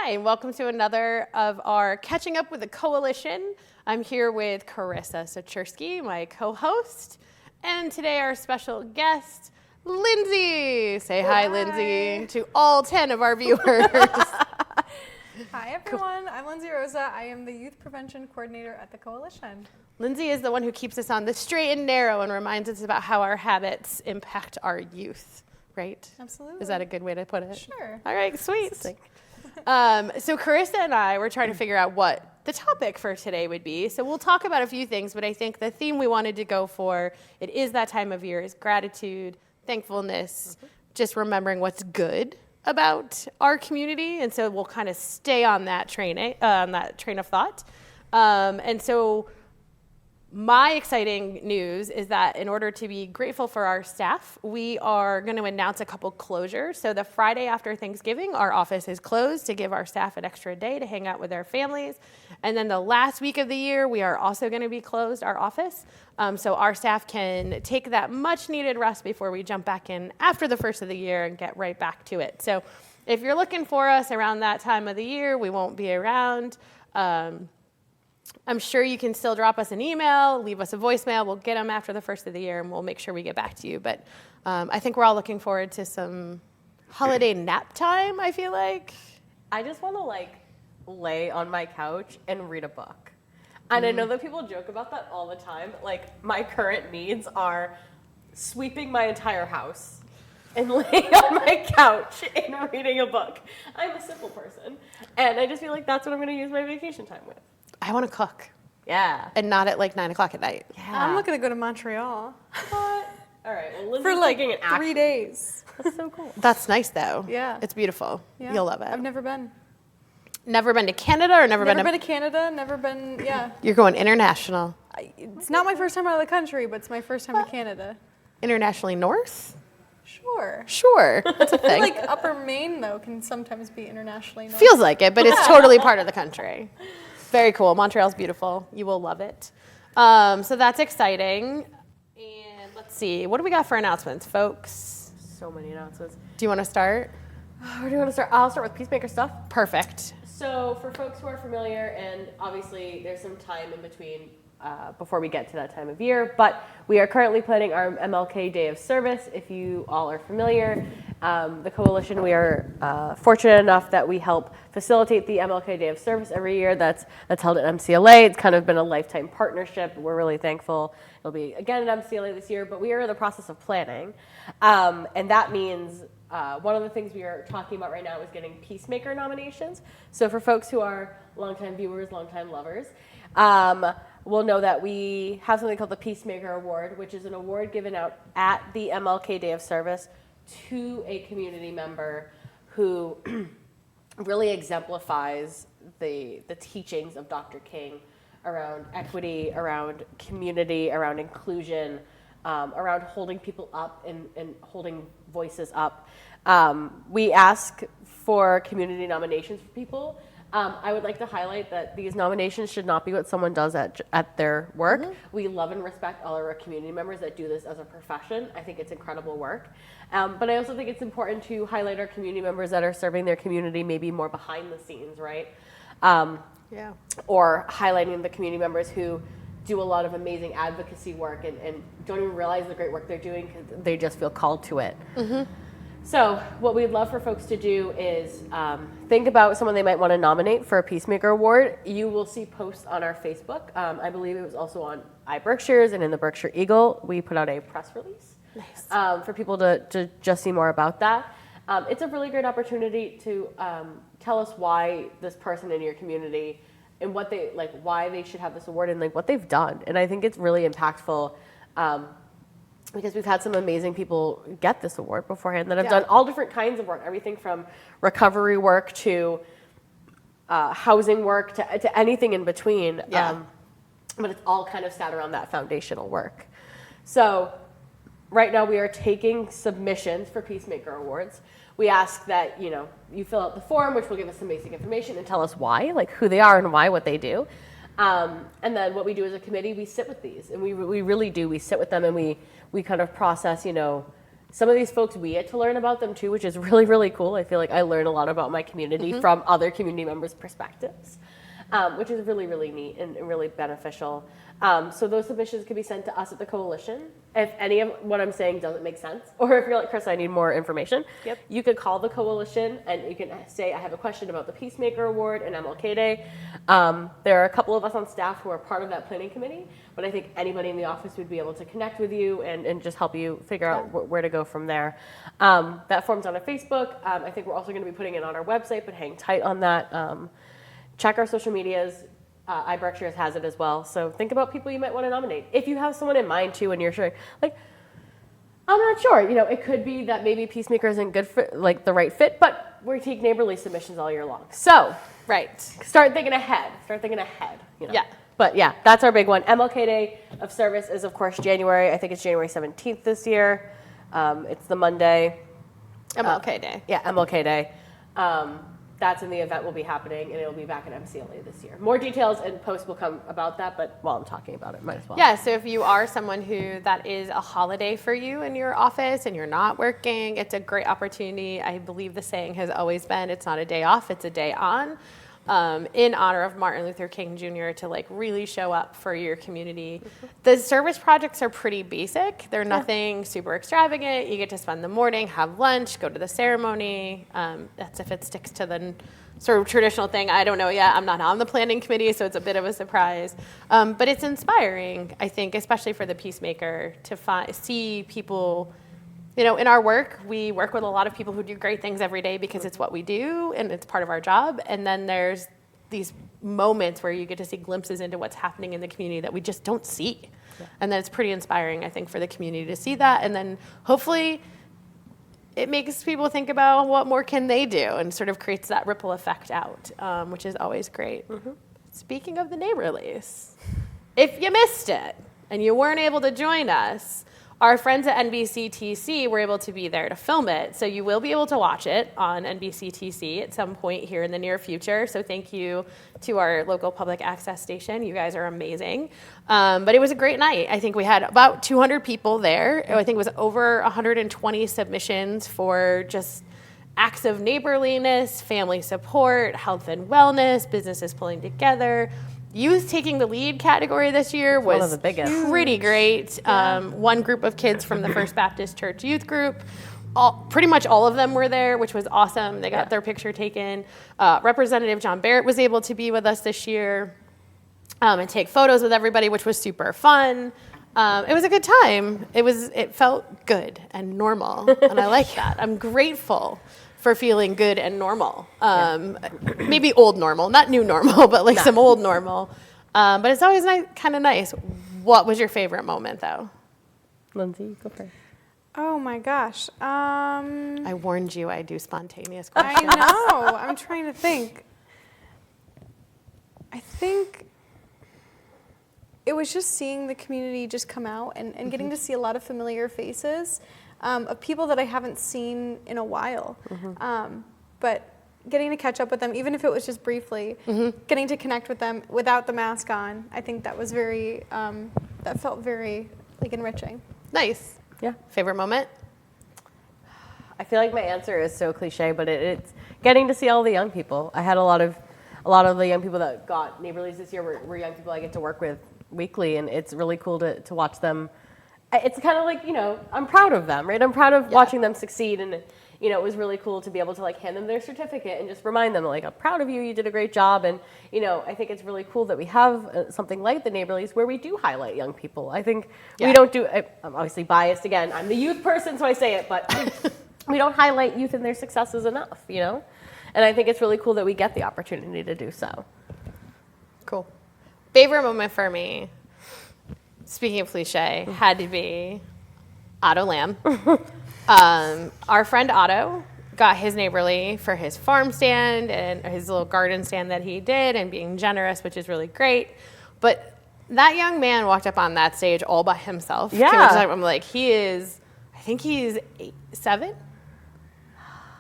Hi, and welcome to another of our Catching Up with the Coalition. I'm here with Carissa Sochersky, my co-host, and today our special guest, Lindsay. Say hi, Lindsay, to all 10 of our viewers. Hi, everyone. I'm Lindsay Rosa. I am the Youth Prevention Coordinator at the Coalition. Lindsay is the one who keeps us on the straight and narrow and reminds us about how our habits impact our youth, right? Absolutely. Is that a good way to put it? Sure. All right, sweet. So Carissa and I were trying to figure out what the topic for today would be. So we'll talk about a few things, but I think the theme we wanted to go for, it is that time of year, is gratitude, thankfulness, just remembering what's good about our community. And so we'll kind of stay on that train of thought. And so my exciting news is that in order to be grateful for our staff, we are going to announce a couple closures. So the Friday after Thanksgiving, our office is closed to give our staff an extra day to hang out with their families. And then the last week of the year, we are also going to be closed, our office. So our staff can take that much needed rest before we jump back in after the first of the year and get right back to it. So if you're looking for us around that time of the year, we won't be around. I'm sure you can still drop us an email, leave us a voicemail. We'll get them after the first of the year, and we'll make sure we get back to you. But I think we're all looking forward to some holiday nap time, I feel like. I just want to, lay on my couch and read a book. And I know that people joke about that all the time. My current needs are sweeping my entire house and laying on my couch and reading a book. I'm a simple person. And I just feel like that's what I'm going to use my vacation time with. I want to cook. Yeah. And not at 9 o'clock at night. Yeah. I'm looking to go to Montreal. What? All right. Well, Lindsay's For taking an 3 days. That's so cool. That's nice, though. Yeah. It's beautiful. Yeah. You'll love it. I've never been. Never been to Canada or never been to Canada, never been, yeah. You're going international. It's not my first time out of the country, but it's my first time to Canada. Internationally north? Sure. Sure. That's a thing. Upper Maine, though, can sometimes be internationally north. Feels like it, but it's totally part of the country. Very cool. Montreal's beautiful. You will love it. So that's exciting. And let's see. What do we got for announcements, folks? So many announcements. Do you want to start? Where do you want to start? I'll start with Peacemaker stuff. Perfect. So for folks who are familiar, and obviously there's some time in between before we get to that time of year, but we are currently planning our MLK Day of Service. If you all are familiar, the Coalition, we are fortunate enough that we help facilitate the MLK Day of Service every year. That's held at MCLA. It's kind of been a lifetime partnership. We're really thankful. It'll be again at MCLA this year, but we are in the process of planning, and that means one of the things we are talking about right now is getting Peacemaker nominations. So for folks who are longtime viewers, longtime lovers, we'll know that we have something called the Peacemaker Award, which is an award given out at the MLK Day of Service to a community member who really exemplifies the teachings of Dr. King around equity, around community, around inclusion, around holding people up and holding voices up. We ask for community nominations for people. I would like to highlight that these nominations should not be what someone does at their work. Mm-hmm. We love and respect all of our community members that do this as a profession. I think it's incredible work. But I also think it's important to highlight our community members that are serving their community maybe more behind the scenes, right? Yeah. Or highlighting the community members who do a lot of amazing advocacy work and don't even realize the great work they're doing because they just feel called to it. Mm-hmm. So what we'd love for folks to do is think about someone they might want to nominate for a Peacemaker Award. You will see posts on our Facebook. I believe it was also on iBerkshires and in the Berkshire Eagle. We put out a press release for people to just see more about that. It's a really great opportunity to tell us why this person in your community and what they why they should have this award and what they've done. And I think it's really impactful. Because we've had some amazing people get this award beforehand that have done all different kinds of work, everything from recovery work to housing work to anything in between. Yeah. But it's all kind of sat around that foundational work. So right now we are taking submissions for Peacemaker Awards. We ask that, you fill out the form, which will give us some basic information and tell us why, who they are and why, what they do. And then what we do as a committee, we sit with these, and we really do. We sit with them and we kind of process, some of these folks, we get to learn about them too, which is really, really cool. I feel like I learn a lot about my community from other community members' perspectives, which is really, really neat and really beneficial. So those submissions can be sent to us at the coalition. If any of what I'm saying doesn't make sense, or if you're like, Chris, I need more information, you could call the coalition and you can say, I have a question about the Peacemaker Award and MLK Day. There are a couple of us on staff who are part of that planning committee, but I think anybody in the office would be able to connect with you and just help you figure out where to go from there. That form's on our Facebook. I think we're also going to be putting it on our website, but hang tight on that. Check our social medias. iBerkshires has it as well. So think about people you might want to nominate. If you have someone in mind too, and you're sure, like, I'm not sure. It could be that maybe Peacemaker isn't good for like the right fit, but we take neighborly submissions all year long. So start thinking ahead. Yeah. But yeah, that's our big one. MLK Day of Service is of course January. I think it's January 17th this year. It's the Monday. MLK Day. Yeah, MLK Day. That's when the event will be happening, and it'll be back at MCLA this year. More details and posts will come about that, but while I'm talking about it, might as well. Yeah, so if you are someone who that is a holiday for you in your office and you're not working, it's a great opportunity. I believe the saying has always been, it's not a day off, it's a day on. In honor of Martin Luther King Jr. to like really show up for your community. The service projects are pretty basic. They're nothing super extravagant. You get to spend the morning, have lunch, go to the ceremony. That's if it sticks to the sort of traditional thing. I don't know yet. I'm not on the planning committee, so it's a bit of a surprise. But it's inspiring, I think, especially for the Peacemaker to see people. In our work, we work with a lot of people who do great things every day because it's what we do and it's part of our job. And then there's these moments where you get to see glimpses into what's happening in the community that we just don't see. Yeah. And then it's pretty inspiring, I think, for the community to see that. And then hopefully it makes people think about what more can they do and sort of creates that ripple effect out, which is always great. Speaking of the neighborlies, if you missed it and you weren't able to join us, our friends at NBCTC were able to be there to film it, so you will be able to watch it on NBCTC at some point here in the near future. So thank you to our local public access station. You guys are amazing. But it was a great night. I think we had about 200 people there. I think it was over 120 submissions for just acts of neighborliness, family support, health and wellness, businesses pulling together. Youth taking the lead category this year was one of the biggest. Pretty great. One group of kids from the First Baptist Church youth group, pretty much all of them were there, which was awesome. They got their picture taken. Representative John Barrett was able to be with us this year and take photos with everybody, which was super fun. It was a good time. It felt good and normal, and I like that. I'm grateful for feeling good and normal. Maybe old normal, not new normal, but like some old normal. But it's always kind of nice. What was your favorite moment, though? Lindsay, go for it. Oh my gosh. I warned you I do spontaneous questions. I know. I'm trying to think. I think it was just seeing the community just come out and getting to see a lot of familiar faces. Of people that I haven't seen in a while. But getting to catch up with them, even if it was just briefly, getting to connect with them without the mask on, I think that was that felt very enriching. Nice. Yeah. Favorite moment? I feel like my answer is so cliche, but it's getting to see all the young people. I had a lot of the young people that got neighborlies this year were young people I get to work with weekly, and it's really cool to watch them. It's kind of like, I'm proud of them, right? I'm proud of watching them succeed. And, it was really cool to be able to hand them their certificate and just remind them, I'm proud of you. You did a great job. And, I think it's really cool that we have something like the neighborlies where we do highlight young people. I think we don't I'm obviously biased again. I'm the youth person, so I say it, but we don't highlight youth and their successes enough, And I think it's really cool that we get the opportunity to do so. Cool. Favorite moment for me, speaking of cliche, had to be Otto Lamb. Our friend Otto got his neighborly for his farm stand and his little garden stand that he did and being generous, which is really great. But that young man walked up on that stage all by himself. Yeah. I'm like, I think he's 7?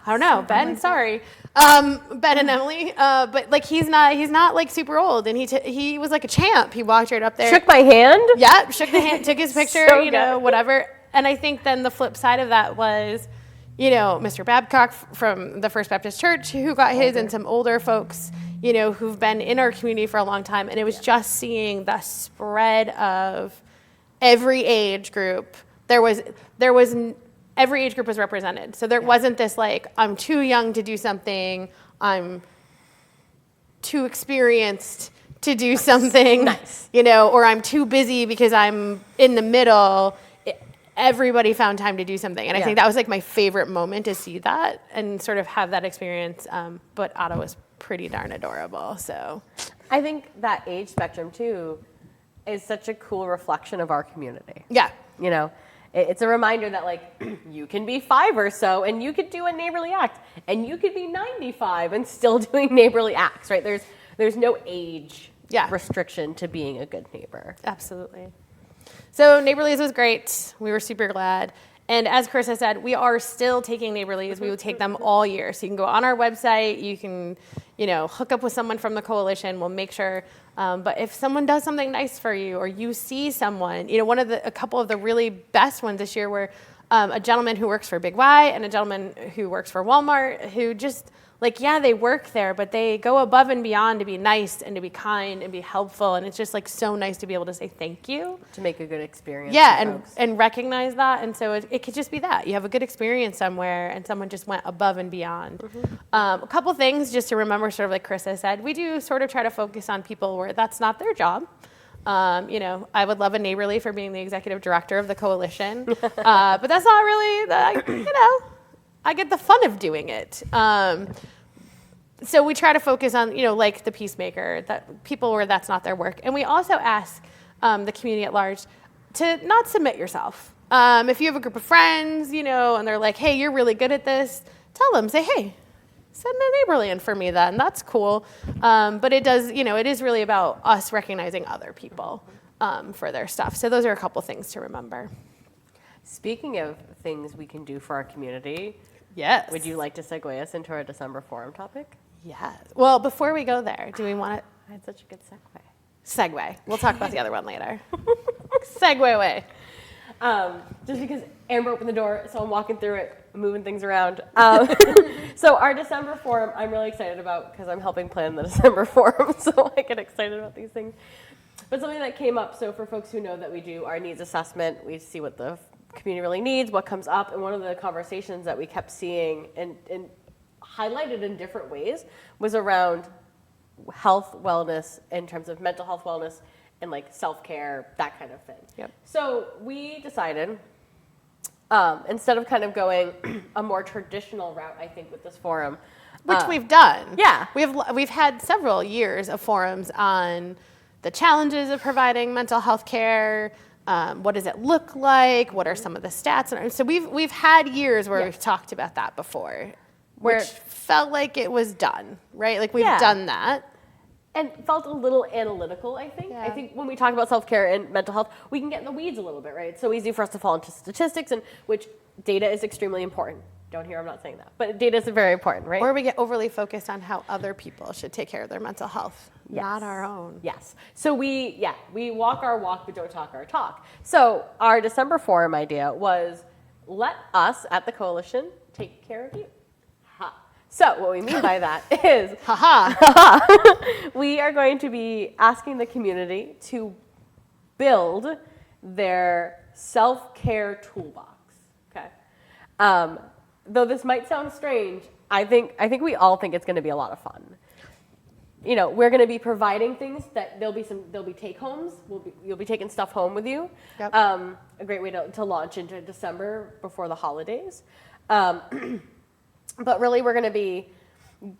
I don't know, Ben, sorry. Ben and Emily, but he's not super old, and he was like a champ. He walked right up there, shook my hand. Yeah, shook the hand, took his picture, So good. Whatever. and I think then the flip side of that was, you know, Mr. Babcock from the First Baptist Church who got his, and some older folks, you know, who've been in our community for a long time. And it was just seeing the spread of every age group. There was every age group was represented. So there wasn't this like, I'm too young to do something, I'm too experienced to do something, Nice. you know, or I'm too busy because I'm in the middle. Everybody found time to do something. And I think that was like my favorite moment to see that and sort of have that experience. But Otto was pretty darn adorable. So I think that age spectrum too is such a cool reflection of our community. yeah. You know, it's a reminder that like you can be 5 or so and you could do a neighborly act, and you could be 95 and still doing neighborly acts, right? There's no age restriction to being a good neighbor. Absolutely. So Neighborlies was great. We were super glad. And as Carissa said, we are still taking Neighborlies. We will take them all year. So you can go on our website. You can, you know, hook up with someone from the coalition. We'll make sure. But if someone does something nice for you, or you see someone, you know, a couple of the really best ones this year were a gentleman who works for Big Y and a gentleman who works for Walmart, who just like, yeah, they work there, but they go above and beyond to be nice and to be kind and be helpful. And it's just like so nice to be able to say thank you. To make a good experience. Yeah, and recognize that. And so it could just be that. You have a good experience somewhere and someone just went above and beyond. A couple things just to remember, sort of like Carissa said, we do sort of try to focus on people where that's not their job. You know, I would love a Neighborly for being the executive director of the coalition. But that's not really, you know, I get the fun of doing it. So we try to focus on, you know, like the Peacemaker, that people where that's not their work. And we also ask the community at large to not submit yourself. If you have a group of friends, you know, and they're like, hey, you're really good at this, tell them, say, hey, send a Neighborly in for me then. That's cool. But it does, you know, it is really about us recognizing other people for their stuff. So those are a couple things to remember. Speaking of things we can do for our community, Yes. would you like to segue us into our December forum topic? Yeah. Well, before we go there, do we want to I had such a good segue. segue? We'll talk about the other one later. Segue away. Just because Amber opened the door, so I'm walking through it, moving things around. So our December forum, I'm really excited about because I'm helping plan the December forum, so I get excited about these things. But something that came up, so for folks who know that we do our needs assessment, we see what the community really needs, what comes up, and one of the conversations that we kept seeing and highlighted in different ways was around health, wellness, in terms of mental health, wellness, and like self-care, that kind of thing. Yep. So we decided, instead of kind of going a more traditional route, I think, with this forum, Which we've done. Yeah. We've had several years of forums on the challenges of providing mental health care. What does it look like? What are some of the stats? And so we've had years where we've talked about that before, which felt like it was done, right? Like we've done that. And felt a little analytical, I think. Yeah. I think when we talk about self-care and mental health, we can get in the weeds a little bit, right? It's so easy for us to fall into statistics, and which data is extremely important. Don't hear I'm not saying that. But data is very important, right? Or we get overly focused on how other people should take care of their mental health, not our own. Yes. So we walk our walk, but don't talk our talk. So our December forum idea was, let us at the coalition take care of you. Ha. So what we mean by that is, we are going to be asking the community to build their self-care toolbox. Okay. Though this might sound strange, I think we all think it's going to be a lot of fun. You know, we're going to be providing things that there'll be take homes. You'll be taking stuff home with you. Yep. A great way to launch into December before the holidays. But really, we're going to be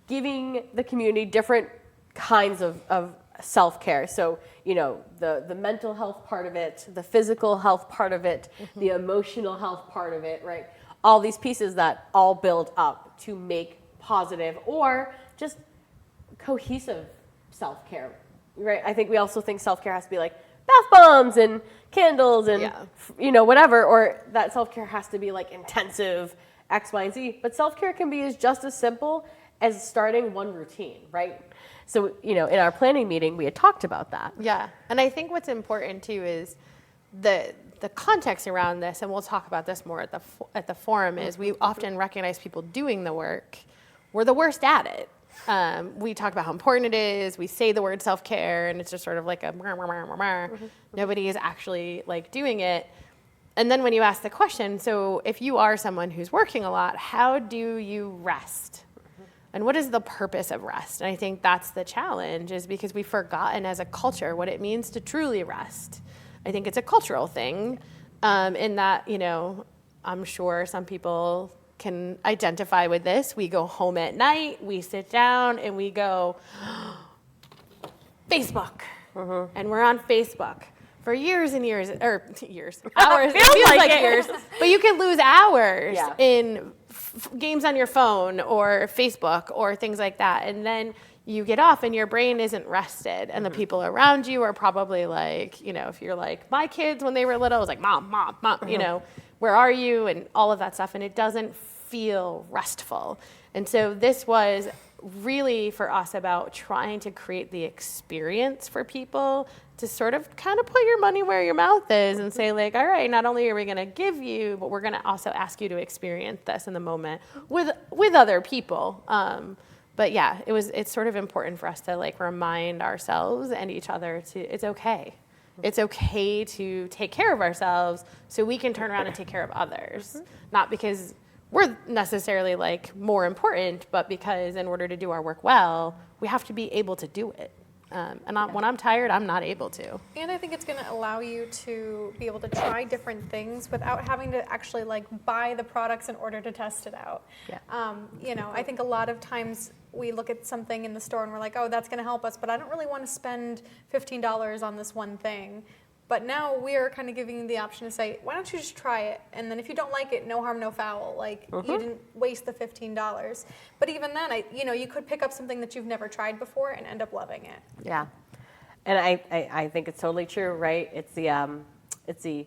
giving the community different kinds of self-care. So, you know, the mental health part of it, the physical health part of it, the emotional health part of it, right? All these pieces that all build up to make positive or just cohesive self-care, right? I think we also think self-care has to be like bath bombs and candles and, you know, whatever, or that self-care has to be like intensive X, Y, and Z. But self-care can be just as simple as starting one routine, right? So, you know, in our planning meeting, we had talked about that. Yeah, and I think what's important too is the the context around this, and we'll talk about this more at the forum, is we often recognize people doing the work. We're the worst at it. We talk about how important it is. We say the word self-care, and it's just sort of like a nobody is actually like doing it. And then when you ask the question, so if you are someone who's working a lot, how do you rest? And what is the purpose of rest? And I think that's the challenge, is because we've forgotten as a culture what it means to truly rest. I think it's a cultural thing, in that, you know, I'm sure some people can identify with this. We go home at night, we sit down, and we go, Facebook. And we're on Facebook for years and years, or years, hours. It feels like years. But you can lose hours in games on your phone or Facebook or things like that. And then you get off and your brain isn't rested. And the people around you are probably like, you know, if you're like, my kids when they were little, it was like, mom, you know, where are you? And all of that stuff. And it doesn't feel restful. And so this was really for us about trying to create the experience for people to sort of kind of put your money where your mouth is and say like, all right, not only are we going to give you, but we're going to also ask you to experience this in the moment with other people. But yeah, it's sort of important for us to like remind ourselves and each other it's okay. It's okay to take care of ourselves so we can turn around and take care of others. Not because we're necessarily like more important, but because in order to do our work well, we have to be able to do it. When I'm tired, I'm not able to. And I think it's going to allow you to be able to try different things without having to actually like buy the products in order to test it out. Yeah. You know, I think a lot of times we look at something in the store and we're like, oh, that's going to help us, but I don't really want to spend $15 on this one thing. But now we are kind of giving you the option to say, why don't you just try it? And then if you don't like it, no harm, no foul. Like, you didn't waste the $15. But even then, you could pick up something that you've never tried before and end up loving it. Yeah. And I think it's totally true, right? It's the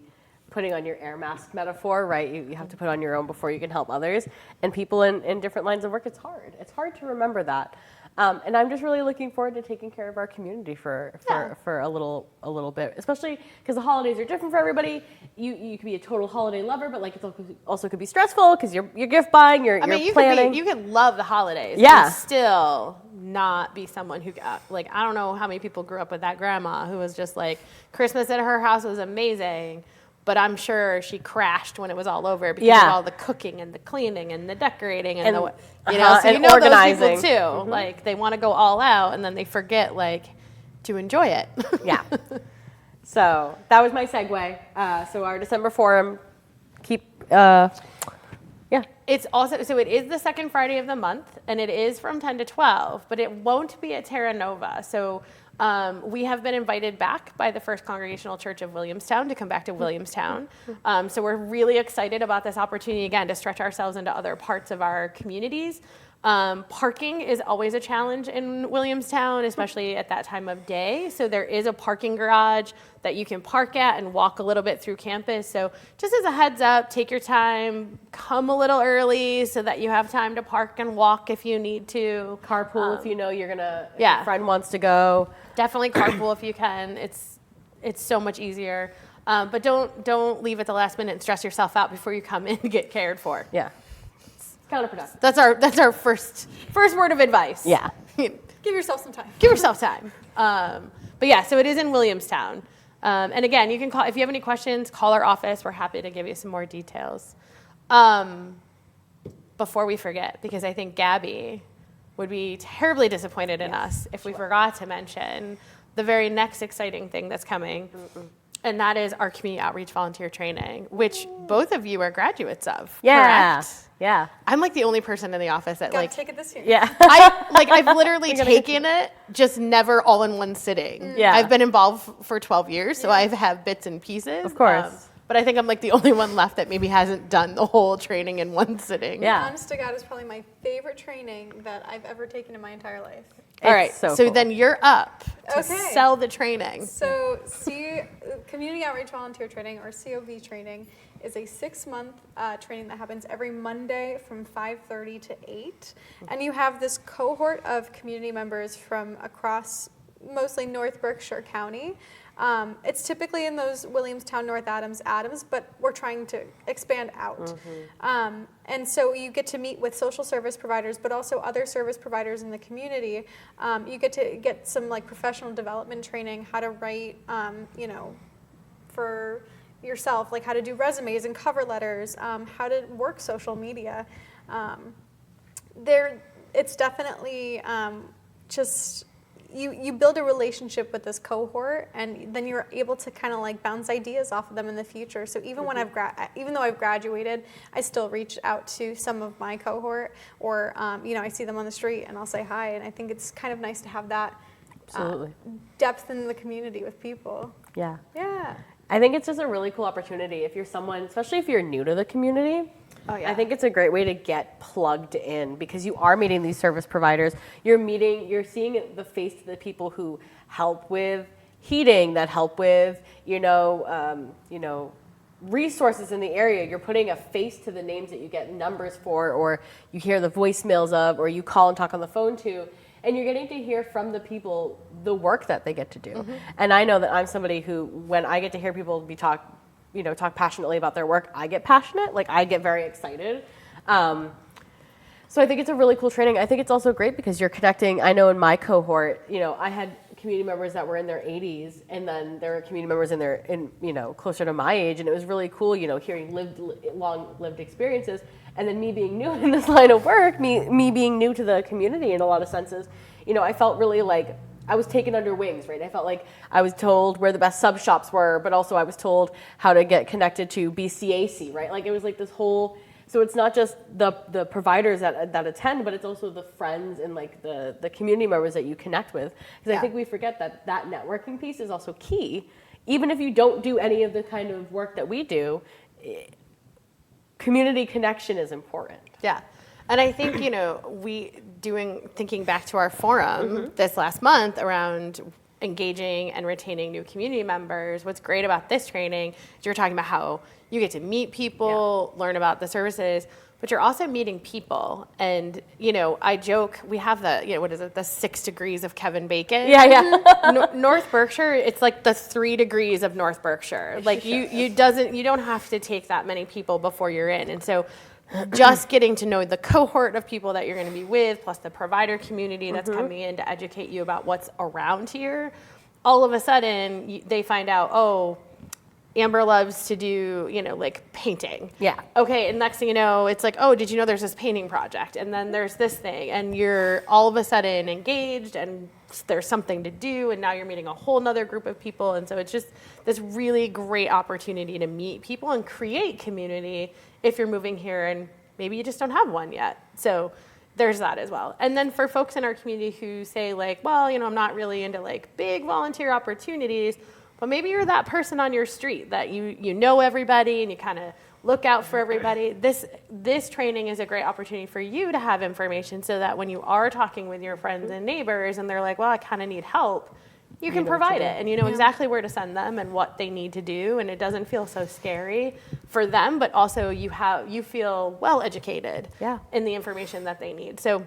putting on your air mask metaphor, right? You have to put on your own before you can help others. And people in different lines of work, it's hard. It's hard to remember that. And I'm just really looking forward to taking care of our community for a little bit, especially because the holidays are different for everybody. You could be a total holiday lover, but like it also could be stressful because you're gift buying, you're planning. You can love the holidays, and still not be someone who like, I don't know how many people grew up with that grandma who was just like, Christmas at her house was amazing. But I'm sure she crashed when it was all over because of all the cooking and the cleaning and the decorating and the, so you know organizing. Those people too. Like they want to go all out and then they forget like to enjoy it. Yeah. So that was my segue. So our December forum, It's also, so it is the second Friday of the month and it is from 10 to 12, but it won't be at Terra Nova. So we have been invited back by the First Congregational Church of Williamstown to come back to Williamstown. So we're really excited about this opportunity, again, to stretch ourselves into other parts of our communities. Parking is always a challenge in Williamstown, especially at that time of day. So there is a parking garage that you can park at and walk a little bit through campus. So just as a heads up, take your time, come a little early so that you have time to park and walk if you need to. Carpool if you know you're gonna, if your friend wants to go. Definitely carpool if you can. It's so much easier. But don't leave at the last minute and stress yourself out before you come in to get cared for. Yeah. Counterproductive. That's our first word of advice. Yeah. Give yourself some time. Give yourself time. But yeah, so it is in Williamstown. And again, you can call if you have any questions, call our office. We're happy to give you some more details. Before we forget, because I think Gabby would be terribly disappointed in us if we forgot to mention the very next exciting thing that's coming. And that is our community outreach volunteer training, which both of you are graduates of. Correct? Yeah. I'm like the only person in the office that Gotta take it this year. Yeah. I've literally taken it, just never all in one sitting. Yeah. I've been involved for 12 years, so I've had bits and pieces. Of course. But I think I'm like the only one left that maybe hasn't done the whole training in one sitting. Yeah. Honest to God, is probably my favorite training that I've ever taken in my entire life. All right, so so cool. then you're up to Okay. sell the training. So Community Outreach Volunteer Training, or COV training, is a 6-month training that happens every Monday from 5:30 to 8. And you have this cohort of community members from across mostly North Berkshire County It's typically in those Williamstown, North Adams, but we're trying to expand out. And so you get to meet with social service providers, but also other service providers in the community. You get to get some like professional development training, how to write, you know, for yourself, like how to do resumes and cover letters, how to work social media. It's definitely just you build a relationship with this cohort, and then you're able to kind of like bounce ideas off of them in the future. So even when even though I've graduated, I still reach out to some of my cohort, or you know, I see them on the street and I'll say hi, and I think it's kind of nice to have that depth in the community with people. Yeah. Yeah. I think it's just a really cool opportunity if you're someone, especially if you're new to the community. Oh, yeah. I think it's a great way to get plugged in because you are meeting these service providers. You're seeing the face of the people who help with heating, that help with, resources in the area. You're putting a face to the names that you get numbers for, or you hear the voicemails of, or you call and talk on the phone to. And you're getting to hear from the people the work that they get to do. And I know that I'm somebody who, when I get to hear people talk passionately about their work, I get passionate. Like, I get very excited. So I think it's a really cool training. I think it's also great because you're connecting. I know in my cohort, I had community members that were in their 80s, and then there were community members closer to my age, and it was really cool, hearing long-lived experiences. And then me being new in this line of work, me being new to the community in a lot of senses, I felt really like I was taken under wings, right? I felt like I was told where the best sub shops were, but also I was told how to get connected to BCAC, right? Like, it was like this whole, so it's not just the providers that attend, but it's also the friends and like the community members that you connect with. Because I think we forget that networking piece is also key. Even if you don't do any of the kind of work that we do, community connection is important. Yeah. And I think, thinking back to our forum this last month around engaging and retaining new community members, what's great about this training is you're talking about how you get to meet people, learn about the services, but you're also meeting people. And, I joke, we have the 6 degrees of Kevin Bacon. Yeah. North Berkshire, it's like the 3 degrees of North Berkshire. Like, you don't have to take that many people before you're in. And so just getting to know the cohort of people that you're going to be with, plus the provider community that's coming in to educate you about what's around here, all of a sudden they find out, oh, Amber loves to do, like painting. Yeah. Okay, and next thing you know, it's like, oh, did you know there's this painting project? And then there's this thing, and you're all of a sudden engaged, and there's something to do, and now you're meeting a whole nother group of people. And so it's just this really great opportunity to meet people and create community if you're moving here and maybe you just don't have one yet. So there's that as well. And then for folks in our community who say like, well, I'm not really into like big volunteer opportunities, but maybe you're that person on your street that you know everybody and you kind of look out for everybody. This training is a great opportunity for you to have information so that when you are talking with your friends and neighbors and they're like, well, I kind of need help, you can provide it, and you know exactly where to send them and what they need to do, and it doesn't feel so scary for them, but also you feel well educated in the information that they need. So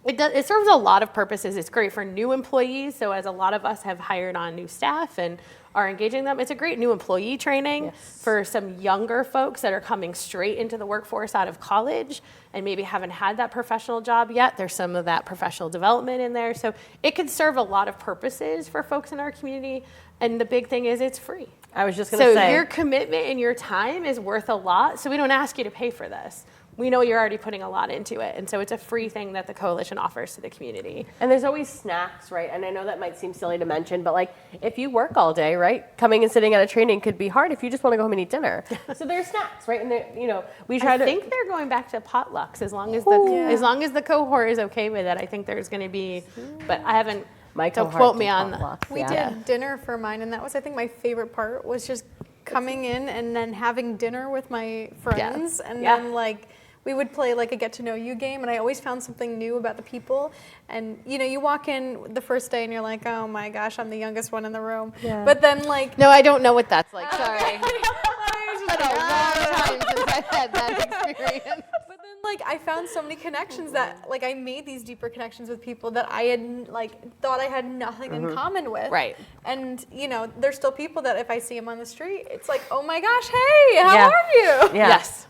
it serves a lot of purposes. It's great for new employees. So as a lot of us have hired on new staff and are engaging them, it's a great new employee training for some younger folks that are coming straight into the workforce out of college and maybe haven't had that professional job yet. There's some of that professional development in there. So it can serve a lot of purposes for folks in our community. And the big thing is it's free. I was just going to say. So your commitment and your time is worth a lot. So we don't ask you to pay for this. We know you're already putting a lot into it. And so it's a free thing that the coalition offers to the community. And there's always snacks, right? And I know that might seem silly to mention, but like if you work all day, right, coming and sitting at a training could be hard if you just want to go home and eat dinner. So there's snacks, right? And we try I think they're going back to potlucks as long as the cohort is okay with it. I think there's going to be, but I haven't. Don't quote me on that. We did dinner for mine, and that was, I think, my favorite part was just coming in and then having dinner with my friends, and then like we would play like a get to know you game, and I always found something new about the people. And you walk in the first day and you're like, oh my gosh, I'm the youngest one in the room. Yeah. But then like, no, I don't know what that's like. Sorry. It's been a long time since I've had that experience. But then like I found so many connections that like I made these deeper connections with people that I had like thought I had nothing in common with. Right. And you know, there's still people that if I see them on the street, it's like, oh my gosh, hey, how are you? Yeah. Yes.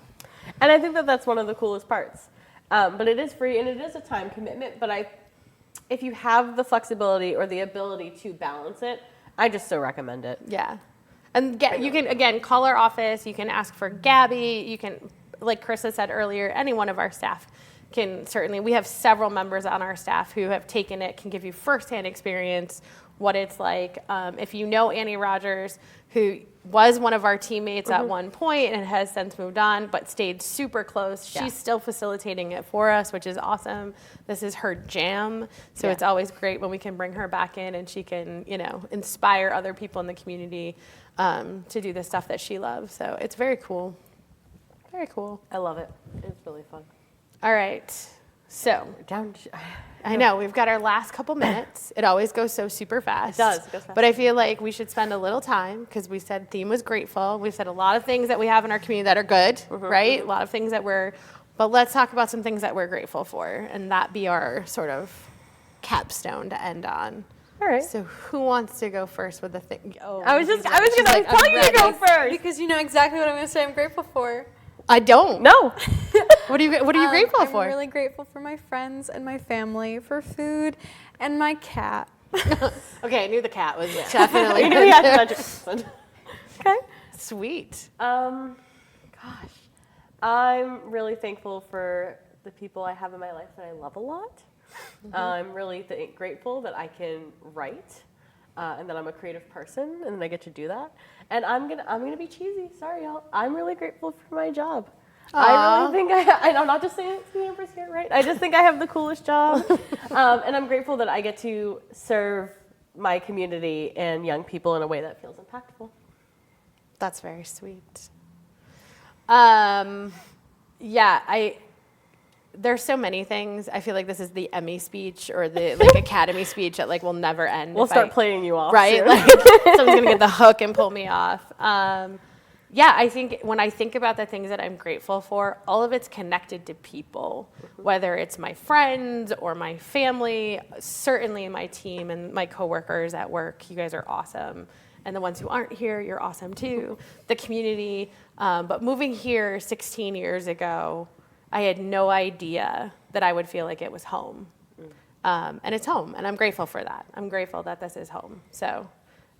And I think that that's one of the coolest parts. But it is free and it is a time commitment. But if you have the flexibility or the ability to balance it, I just still recommend it. Yeah. And you can, again, call our office. You can ask for Gabby. You can, like Carissa said earlier, any one of our staff can certainly. We have several members on our staff who have taken it, can give you firsthand experience, what it's like. If you know Annie Rogers, who was one of our teammates at one point and has since moved on, but stayed super close. She's still facilitating it for us, which is awesome. This is her jam. So it's always great when we can bring her back in and she can, you know, inspire other people in the community to do the stuff that she loves. So it's very cool. Very cool. I love it. It's really fun. All right. So I know we've got our last couple minutes. It always goes so super fast. It does. It goes fast. But I feel like we should spend a little time because we said theme was grateful. We've said a lot of things that we have in our community that are good, right? A lot of things that but let's talk about some things that we're grateful for and that be our sort of capstone to end on. All right. So who wants to go first with the thing? Oh, I was telling you to go first. Because you know exactly what I'm going to say I'm grateful for. I don't. No. What are you grateful for? I'm really grateful for my friends and my family, for food, and my cat. Okay, I knew the cat was definitely You knew we had to mention something. Okay. Sweet. Gosh, I'm really thankful for the people I have in my life that I love a lot. I'm really grateful that I can write and that I'm a creative person and I get to do that. And I'm gonna be cheesy. Sorry, y'all. I'm really grateful for my job. I really think I'm not just saying it to be Amber's here, right? I just think I have the coolest job, and I'm grateful that I get to serve my community and young people in a way that feels impactful. That's very sweet. There's so many things. I feel like this is the Emmy speech or the Academy speech that will never end. We'll start playing you off, right? soon. Someone's gonna get the hook and pull me off. I think when I think about the things that I'm grateful for, all of it's connected to people, whether it's my friends or my family, certainly my team and my coworkers at work. You guys are awesome. And the ones who aren't here, you're awesome too. The community. But moving here 16 years ago, I had no idea that I would feel like it was home. And it's home, and I'm grateful for that. I'm grateful that this is home. So,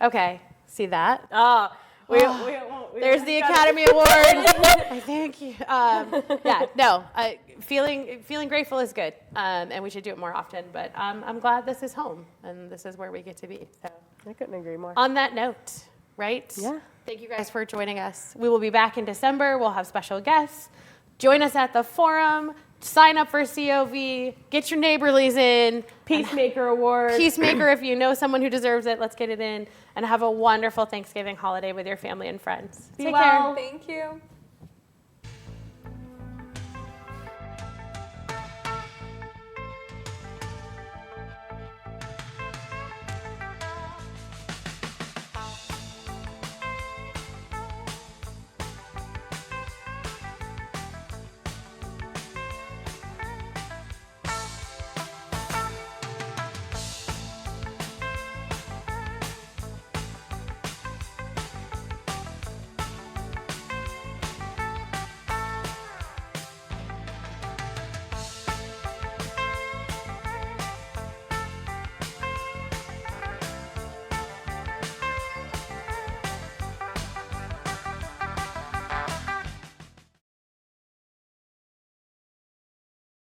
okay, see that? There's the Academy Award. I thank you. Feeling grateful is good, and we should do it more often. But I'm glad this is home, and this is where we get to be. So I couldn't agree more. On that note, right? Yeah. Thank you guys for joining us. We will be back in December. We'll have special guests. Join us at the forum. Sign up for COV. Get your neighborlies in. Peacemaker Award. Peacemaker, if you know someone who deserves it, let's get it in. And have a wonderful Thanksgiving holiday with your family and friends. Be Take well. care. Thank you.